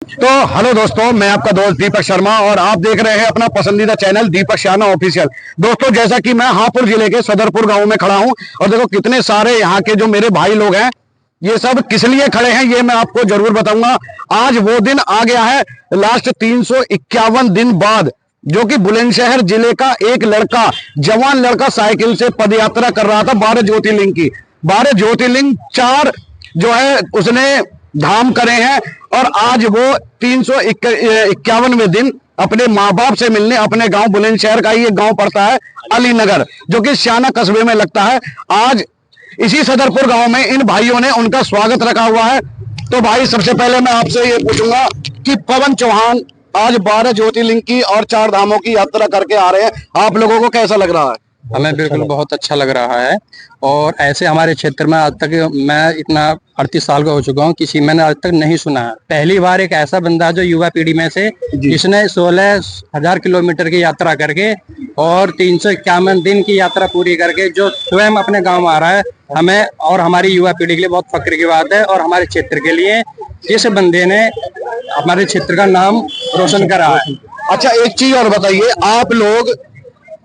तो हेलो दोस्तों, मैं आपका दोस्त दीपक शर्मा और आप देख रहे हैं अपना पसंदीदा चैनल दीपक शर्मा ऑफिशियल। दोस्तों, जैसा कि मैं हापुड़ जिले के सदरपुर गांव में खड़ा हूं और देखो कितने सारे यहाँ के जो मेरे भाई लोग हैं, ये सब किस लिए खड़े हैं ये मैं आपको जरूर बताऊंगा। आज वो दिन आ गया है, लास्ट 351 दिन बाद, जो कि बुलंदशहर जिले का एक लड़का, जवान लड़का, साइकिल से पदयात्रा कर रहा था 12 ज्योतिर्लिंग की। 12 ज्योतिर्लिंग, 4 जो है उसने धाम करे हैं और आज वो 351वें दिन अपने माँ बाप से मिलने अपने गांव, बुलंदशहर का ही एक गांव पड़ता है अलीनगर, जो कि शाना कस्बे में लगता है। आज इसी सदरपुर गांव में इन भाइयों ने उनका स्वागत रखा हुआ है। तो भाई, सबसे पहले मैं आपसे ये पूछूंगा कि पवन चौहान आज 12 ज्योतिर्लिंग की और 4 धामों की यात्रा करके आ रहे हैं, आप लोगों को कैसा लग रहा है? हमें बिल्कुल बहुत अच्छा लग रहा है। और ऐसे हमारे क्षेत्र में आज तक, मैं इतना 38 साल का हो चुका हूँ, किसी मैंने आज तक नहीं सुना है। पहली बार एक ऐसा बंदा जो युवा पीढ़ी में से, जिसने 16,000 किलोमीटर की यात्रा करके और 351 दिन की यात्रा पूरी करके जो स्वयं अपने गांव आ रहा है, हमें और हमारी युवा पीढ़ी के लिए बहुत फक्र की बात है। और हमारे क्षेत्र के लिए इस बंदे ने हमारे क्षेत्र का नाम रोशन करा है। अच्छा, एक चीज और बताइए, आप लोग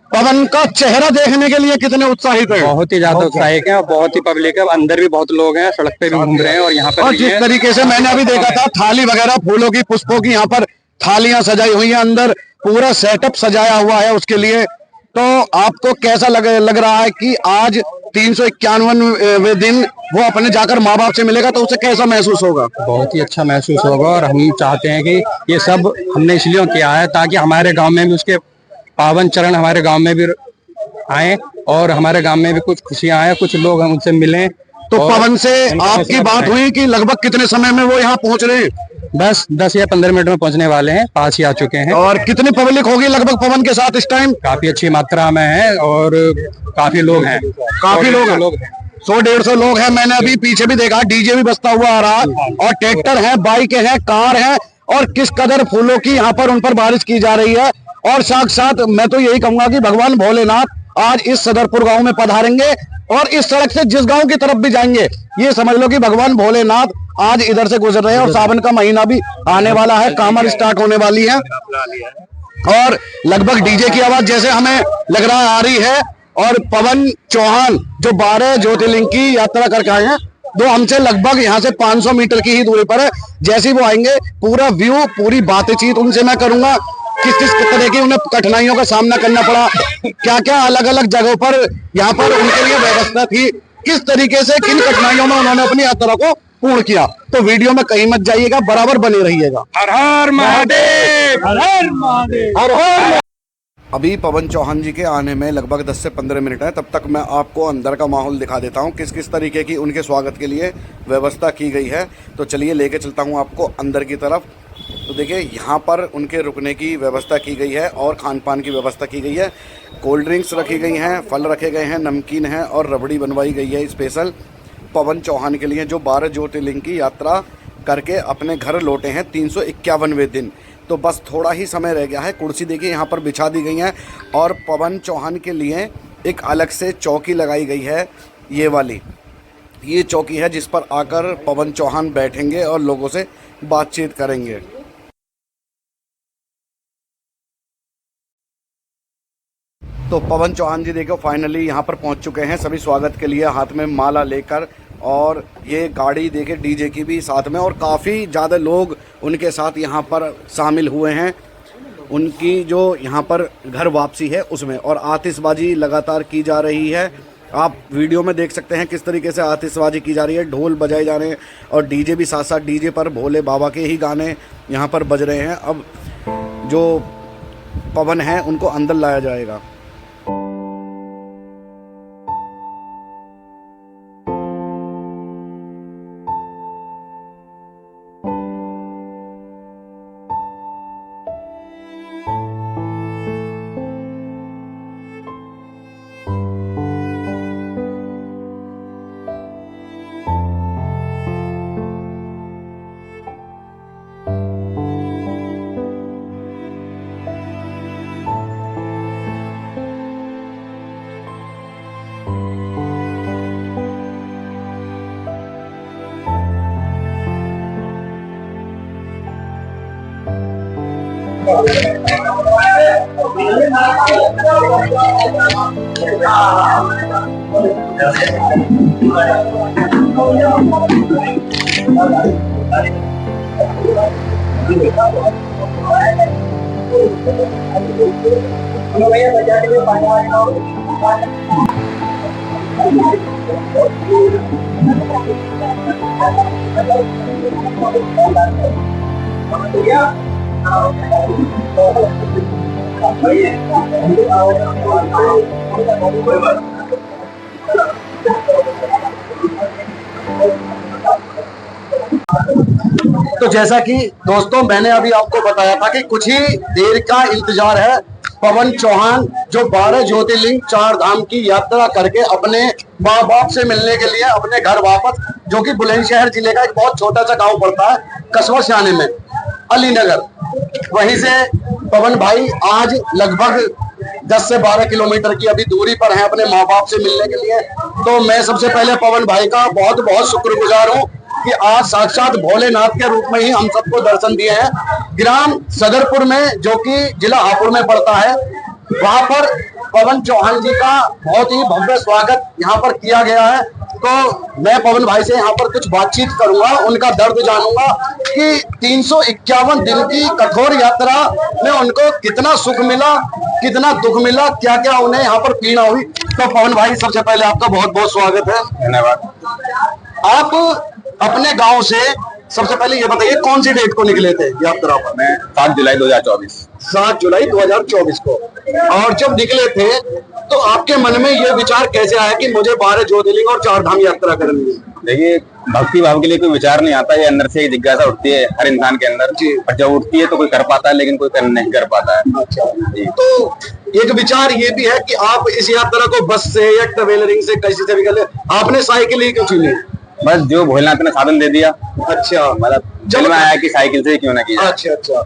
पवन का चेहरा देखने के लिए कितने उत्साहित हैं? बहुत ही ज्यादा उत्साहित है और बहुत ही पब्लिक है। अंदर भी बहुत लोग हैं, सड़क पे भी घूम रहे हैं और यहाँ पर और जिस तरीके से मैंने अभी देखा था, थाली वगैरह, फूलों की, पुष्पों की, यहाँ पर थालियां सजाई हुई हैं, अंदर पूरा सेटअप सजाया हुआ है उसके लिए। तो आपको कैसा लग रहा है कि आज 351वें दिन वो अपने जाकर माँ बाप से मिलेगा, तो उसे कैसा महसूस होगा? बहुत ही अच्छा महसूस होगा। और हम चाहते हैं कि ये सब हमने इसलिए किया है ताकि हमारे गांव में भी उसके पावन चरण हमारे गांव में भी आए और हमारे गांव में भी कुछ खुशियां आए, कुछ लोग हम उनसे मिलें। तो पवन से आपकी बात हुई कि लगभग कितने समय में वो यहाँ पहुंच रहे हैं? बस 10 या 15 मिनट में पहुंचने वाले हैं, पास ही आ चुके हैं। और कितनी पब्लिक होगी लगभग पवन के साथ इस टाइम? काफी अच्छी मात्रा में है और काफी लोग हैं। काफी लोग हैं, 100-150 लोग हैं। मैंने अभी पीछे भी देखा, डीजे भी बजता हुआ आ रहा है और ट्रैक्टर है, बाइक है, कार है, और किस कदर फूलों की यहाँ पर उन पर बारिश की जा रही है। और साथ साथ मैं तो यही कहूंगा कि भगवान भोलेनाथ आज इस सदरपुर गांव में पधारेंगे और इस सड़क से जिस गांव की तरफ भी जाएंगे, ये समझ लो कि भगवान भोलेनाथ आज इधर से गुजर रहे हैं। और सावन का महीना भी आने वाला है, कामर स्टार्ट होने वाली है और लगभग डीजे की आवाज जैसे हमें लग रहा आ रही है। और पवन चौहान जो 12 ज्योतिर्लिंग की यात्रा करके आए हैं, जो हमसे लगभग यहाँ से 500 मीटर की ही दूरी पर है, जैसे ही वो आएंगे पूरा व्यू, पूरी बातचीत उनसे मैं करूंगा। किस किस तरह की उन्हें कठिनाइयों का सामना करना पड़ा, क्या क्या अलग अलग जगहों पर यहाँ पर उनके लिए व्यवस्था थी, किस तरीके से किन कठिनाइयों में उन्होंने अपनी यात्रा को पूर्ण किया। तो वीडियो में कहीं मत जाइएगा, बराबर बने रहिएगा। हर हर महादेव, हर हर महादेव, हर हर। अभी पवन चौहान जी के आने में लगभग 10 से 15 मिनट है, तब तक मैं आपको अंदर का माहौल दिखा देता हूँ, किस किस तरीके की उनके स्वागत के लिए व्यवस्था की गई है। तो चलिए लेके चलता हूँ आपको अंदर की तरफ। तो देखिए, यहाँ पर उनके रुकने की व्यवस्था की गई है और खान पान की व्यवस्था की गई है। कोल्ड ड्रिंक्स रखी गई हैं, फल रखे गए हैं, नमकीन है और रबड़ी बनवाई गई है स्पेशल पवन चौहान के लिए, जो 12 ज्योतिर्लिंग की यात्रा करके अपने घर लौटे हैं 351वें दिन। तो बस थोड़ा ही समय रह गया है। कुर्सी देखिए यहाँ पर बिछा दी गई हैं और पवन चौहान के लिए एक अलग से चौकी लगाई गई है। ये वाली, ये चौकी है जिस पर आकर पवन चौहान बैठेंगे और लोगों से बातचीत करेंगे। तो पवन चौहान जी देखो फाइनली यहाँ पर पहुँच चुके हैं, सभी स्वागत के लिए हाथ में माला लेकर। और ये गाड़ी देखे डीजे की भी साथ में, और काफ़ी ज़्यादा लोग उनके साथ यहाँ पर शामिल हुए हैं उनकी जो यहाँ पर घर वापसी है उसमें। और आतिशबाजी लगातार की जा रही है, आप वीडियो में देख सकते हैं किस तरीके से आतिशबाजी की जा रही है, ढोल बजाए जा रहे हैं और डीजे भी साथ साथ, डीजे पर भोले बाबा के ही गाने यहाँ पर बज रहे हैं। अब जो पवन है उनको अंदर लाया जाएगा। तो जैसा कि दोस्तों मैंने अभी आपको बताया था कि कुछ ही देर का इंतजार है। पवन चौहान जो 12 ज्योतिर्लिंग 4 धाम की यात्रा करके अपने माँ बाप से मिलने के लिए अपने घर वापस, जो कि बुलंदशहर जिले का एक बहुत छोटा सा गांव पड़ता है कस्बा सियाने में, अलीनगर, वहीं से पवन भाई आज लगभग 10 से 12 किलोमीटर की अभी दूरी पर है अपने माँ बाप से मिलने के लिए। तो मैं सबसे पहले पवन भाई का बहुत बहुत शुक्रगुजार हूँ कि आज साक्षात भोलेनाथ के रूप में ही हम सबको दर्शन दिए हैं। ग्राम सदरपुर में, जो कि जिला हापुड़ में पड़ता है, वहां पर पवन चौहान जी का बहुत ही भव्य स्वागत यहाँ पर किया गया है। तो मैं पवन भाई से यहाँ पर कुछ बातचीत करूंगा, उनका दर्द जानूंगा कि 351 दिन की कठोर यात्रा में उनको कितना सुख मिला, कितना दुख मिला, क्या क्या उन्हें यहाँ पर पीड़ा हुई। तो पवन भाई सबसे पहले आपका बहुत बहुत स्वागत है। धन्यवाद। आप अपने गांव से सबसे पहले ये बताइए कौन सी डेट को निकले थे यात्रा पर? मैं 7 जुलाई 2024। 7 जुलाई 2024 को। और जब निकले थे तो आपके मन में ये विचार कैसे आया कि मुझे 12 ज्योतिर्लिंग और 4 धाम यात्रा करनी है? देखिए, भक्ति भाव के लिए कोई विचार नहीं आता, ये अंदर से एक जिज्ञासा उठती है हर इंसान के अंदर जी। और जब उठती है तो कोई कर पाता है, लेकिन कोई नहीं कर पाता है। अच्छा जी। तो एक विचार ये भी है कि आप इस यात्रा को बस से या ट्रेवलरिंग से कैसे से भी कर ले, आपने साइकिल ही क्यों चुनी? बस जो भोलेनाथ ने साधन दे दिया, अच्छा, मतलब जब में आया कि साइकिल से क्यों ना किया। अच्छा अच्छा।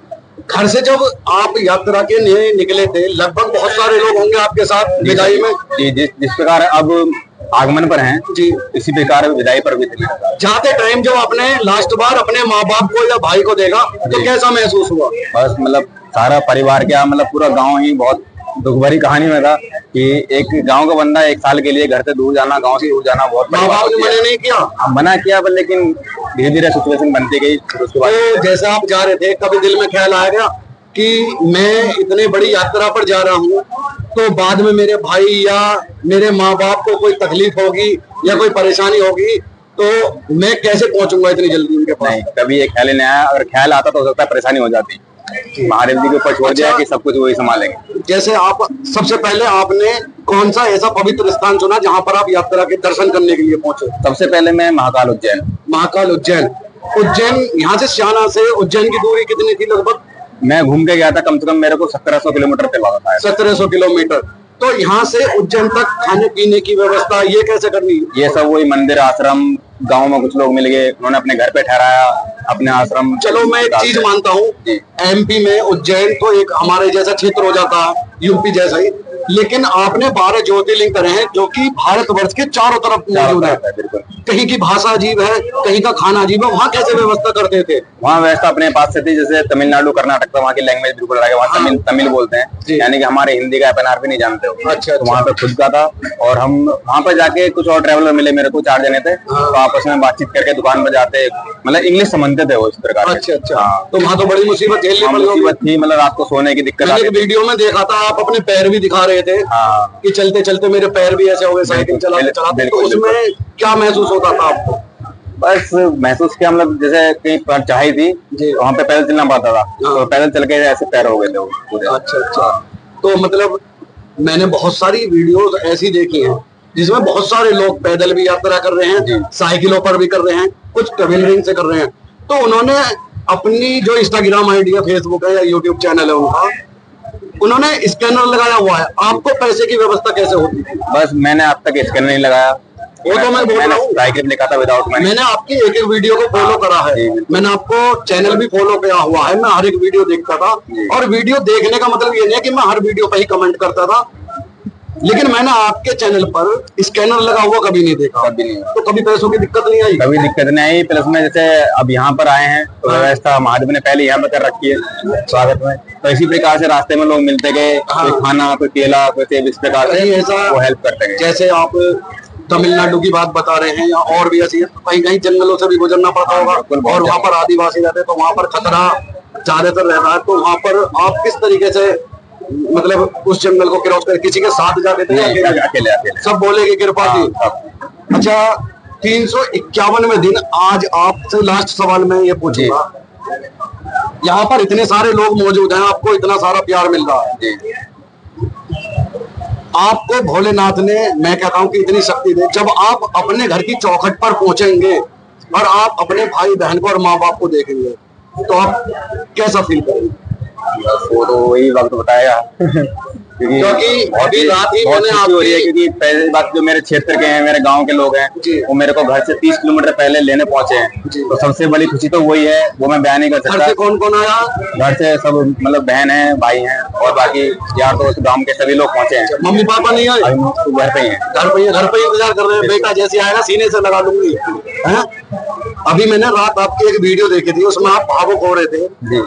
घर से जब आप यात्रा के लिए निकले थे, लगभग बहुत सारे लोग होंगे आपके साथ विदाई में? जी, जिस प्रकार अब आगमन पर हैं जी, इसी प्रकार विदाई पर भी थे। जाते टाइम जब आपने लास्ट बार अपने माँ बाप को या भाई को देखा तो कैसा महसूस हुआ? बस मतलब सारा परिवार क्या, मतलब पूरा गांव ही बहुत दुख भरी कहानी में था कि एक गांव का बंदा 1 साल के लिए घर से दूर जाना, गांव से दूर जाना बहुत। माँ बाप ने मना नहीं किया? मना किया पर लेकिन धीरे धीरे सिचुएशन बनती गई। उसके बाद तो जैसे आप जा रहे थे, कभी दिल में ख्याल आया गया कि मैं इतने बड़ी यात्रा पर जा रहा हूँ तो बाद में मेरे भाई या मेरे माँ बाप को कोई तकलीफ होगी या कोई परेशानी होगी तो मैं कैसे पहुंचूंगा इतनी जल्दी उनके पास? नहीं, कभी ये ख्याल नहीं आया। अगर ख्याल आता तो हो सकता है परेशानी हो जाती। महादेव जी के ऊपर छोड़ दिया कि सब कुछ वही संभालेंगे। जैसे आप सबसे पहले आपने कौन सा ऐसा पवित्र स्थान चुना जहाँ पर आप यात्रा के दर्शन करने के लिए पहुंचे? सबसे पहले मैं महाकाल उज्जैन। महाकाल उज्जैन। उज्जैन यहाँ से सियाना से उज्जैन की दूरी कितनी थी लगभग? मैं घूम के गया था, कम से कम मेरे को 1700 किलोमीटर पे लगा था। 1700 किलोमीटर। तो यहाँ से उज्जैन तक खाने पीने की व्यवस्था ये कैसे करनी? ये सब वही मंदिर, आश्रम, गांव में कुछ लोग मिल गए, उन्होंने अपने घर पे ठहराया, अपने आश्रम। चलो मैं एक चीज मानता हूँ, एमपी में उज्जैन तो एक हमारे जैसा क्षेत्र हो जाता है, यूपी जैसा ही, लेकिन आपने 12 ज्योतिर्लिंग करे हैं जो कि भारतवर्ष के चारों तरफ मौजूद है। बिल्कुल। कहीं की भाषा अजीब है, कहीं का खाना अजीब है, वहाँ कैसे व्यवस्था करते थे? वहाँ व्यवस्था अपने पास से थी, जैसे तमिलनाडु, कर्नाटक, तो वहाँ की लैंग्वेज बिल्कुल अलग है। वहाँ तमिल बोलते हैं, यानी कि हमारे हिंदी का एपएनआर भी नहीं जानते हो। अच्छा। तो वहाँ पे खुद का था और हम वहाँ पर जाके कुछ और ट्रैवलर मिले मेरे को, 4 जने थे, तो आपस में बातचीत करके दुकान पर जाते, मतलब इंग्लिश समझते थे वो इस प्रकार। अच्छा अच्छा। तो वहाँ तो बड़ी मुसीबत झेलनी पड़ी होगी। मुसीबत थी, मतलब रात को सोने की दिक्कत। मैंने एक वीडियो में देखा था, आप अपने पैर भी दिखा रहे थे कि चलते चलते मेरे पैर भी ऐसे हो गए साइकिल चलाते चलाते। तो उसमें क्या महसूस होता था आपको? बस महसूस किया, मतलब जैसे कहीं पर चाही थी, वहाँ पे पैदल चलना पड़ता था, तो पैदल चल के ऐसे पैर हो गए थे वो पूरे। अच्छा अच्छा। तो मतलब मैंने बहुत सारी वीडियोस ऐसी देखी हैं जिसमें बहुत सारे लोग पैदल भी यात्रा कर रहे हैं, साइकिलों पर भी कर रहे हैं, कुछ ट्रेवलरिंग से कर रहे हैं। तो उन्होंने अपनी जो इंस्टाग्राम आईडी है, फेसबुक है या यूट्यूब चैनल है उनका, उन्होंने स्कैनर लगाया हुआ है। आपको पैसे की व्यवस्था कैसे होती है? बस मैंने अब तक स्कैनर नहीं लगाया, वो तो मैं बोल रहा हूँ, साइकिल लिखा था विदाउट मनी। मैंने आपकी एक एक वीडियो को फॉलो करा है, मैंने आपको चैनल भी फॉलो किया हुआ है, मैं हर एक वीडियो देखता था। और वीडियो देखने का मतलब ये नहीं है कि मैं हर वीडियो पे ही कमेंट करता था, लेकिन मैंने आपके चैनल पर स्कैनर लगा हुआ कभी नहीं देखा। कभी नहीं। तो कभी पैसों की दिक्कत नहीं आई? कभी दिक्कत नहीं आई। प्लस में जैसे अब यहाँ पर आए हैं तो व्यवस्था महादेव ने पहले यहाँ पर कर रखी है स्वागत में, तो इसी प्रकार से रास्ते में लोग मिलते गए, कोई खाना, कोई केला, कोई सेब, इस प्रकार से ऐसा वो हेल्प करते गए। जैसे आप तमिलनाडु की बात बता रहे हैं या और भी ऐसी है, कहीं कहीं जंगलों से भी गुजरना पड़ता होगा और वहाँ पर आदिवासी रहते हैं तो वहाँ पर खतरा ज्यादातर रहता है, तो वहाँ पर आप किस तरीके से मतलब उस जंगल को क्रॉस कर किसी के साथ जाते थे? अकेले अकेले सब बोले कि कृपा थी। अच्छा, 351वें दिन आज आपसे लास्ट सवाल मैं ये पूछूंगा, यहाँ पर इतने सारे लोग मौजूद हैं, आपको इतना सारा प्यार मिल रहा है, आपको भोलेनाथ ने, मैं कहता हूँ कि इतनी शक्ति दे, जब आप अपने घर की चौखट पर पहुंचेंगे और आप अपने भाई बहन को और माँ बाप को देखेंगे तो आप कैसा फील करेंगे? वो तो वही वक्त बताएगा क्योंकि अभी रात ही मैंने खुशी हो रही है, क्योंकि पहली बात जो मेरे क्षेत्र के हैं, मेरे गांव के लोग हैं, वो मेरे को घर से 30 किलोमीटर पहले लेने पहुंचे हैं, तो सबसे बड़ी खुशी तो वही है, वो मैं बयान नहीं कर सकता। घर से कौन कौन आया? घर से सब मतलब बहन है, भाई हैं और बाकी यार दोस्त गांव के सभी लोग पहुंचे हैं। मम्मी पापा नहीं आए? अभी घर पे ही हैं। घर पे इंतजार कर रहे हैं, बेटा जैसे आएगा सीने से लगा लूंगी, हैं? अभी मैंने रात आपकी एक वीडियो देखी थी, उसमें आप भावुक हो रहे थे जी।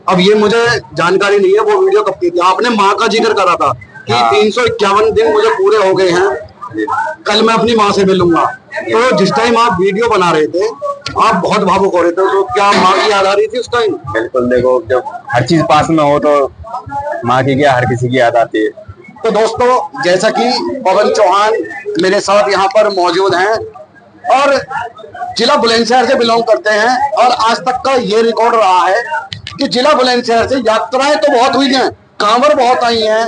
अब ये मुझे जानकारी नहीं है वो वीडियो कब की थी, आपने माँ का जिक्र करा था कि 351 दिन मुझे पूरे हो गए हैं, कल मैं अपनी माँ से मिलूंगा, तो जिस टाइम आप वीडियो बना रहे थे आप बहुत भावुक हो रहे थे, तो क्या माँ की याद आ रही थी उस टाइम? बिल्कुल, देखो जब हर चीज पास में हो तो माँ की क्या हर किसी की याद आती है। तो दोस्तों, जैसा कि पवन चौहान मेरे साथ यहाँ पर मौजूद हैं और जिला बुलंदशहर से बिलोंग करते हैं, और आज तक का ये रिकॉर्ड रहा है कि जिला बुलंदशहर से यात्राएं तो बहुत हुई हैं, कांवड़ बहुत आई हैं,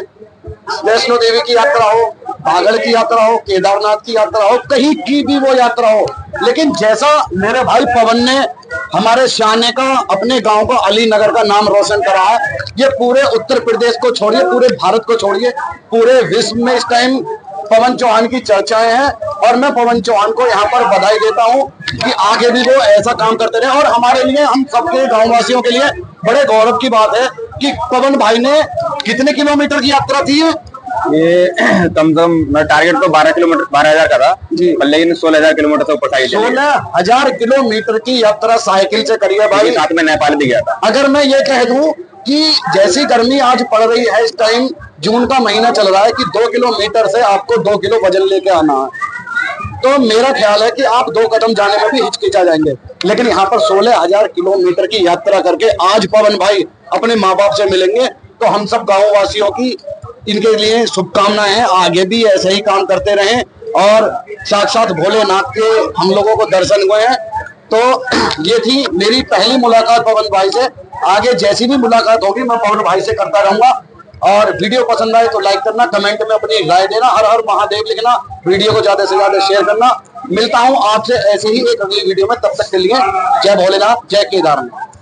वैष्णो देवी की यात्रा हो, बागड़ की यात्रा हो, केदारनाथ की यात्रा हो, कहीं की भी वो यात्रा हो, लेकिन जैसा मेरे भाई पवन ने हमारे शाने का, अपने गांव का, अली नगर का नाम रोशन करा है, ये पूरे उत्तर प्रदेश को छोड़िए, पूरे भारत को छोड़िए, पूरे विश्व में इस टाइम पवन चौहान की चर्चाएं हैं, और मैं पवन चौहान को यहाँ पर बधाई देता हूँ कि आगे भी वो ऐसा काम करते रहे। और हमारे लिए, हम सबके गाँव वासियों के लिए बड़े गौरव की बात है कि पवन भाई ने कितने किलोमीटर की यात्रा थी? ये कम से कम टारगेट तो 12 किलोमीटर 12,000 का था जी, लेकिन 16,000 किलोमीटर से ऊपर 16,000 किलोमीटर की यात्रा साइकिल से करी है भाई। साथ में नेपाल भी गया था। अगर मैं ये कह दूं कि जैसी गर्मी आज पड़ रही है, इस टाइम जून का महीना चल रहा है, कि 2 किलोमीटर से आपको 2 किलो वजन लेके आना है, तो मेरा ख्याल है कि आप 2 कदम जाने में भी हिचकिचा जाएंगे, लेकिन यहाँ पर 16,000 किलोमीटर की यात्रा करके आज पवन भाई अपने माँ बाप से मिलेंगे, तो हम सब गाँव वासियों की इनके लिए शुभकामनाएं हैं, आगे भी ऐसे ही काम करते रहें और साक्षात भोलेनाथ के हम लोगों को दर्शन हुए हैं। तो ये थी मेरी पहली मुलाकात पवन भाई से, आगे जैसी भी मुलाकात होगी मैं पवन भाई से करता रहूंगा। और वीडियो पसंद आए तो लाइक करना, कमेंट में अपनी राय देना, हर हर महादेव लिखना, वीडियो को ज्यादा से ज्यादा शेयर करना। मिलता हूं आपसे ऐसे ही एक अगली वीडियो में, तब तक के लिए जय भोलेनाथ, जय केदारनाथ।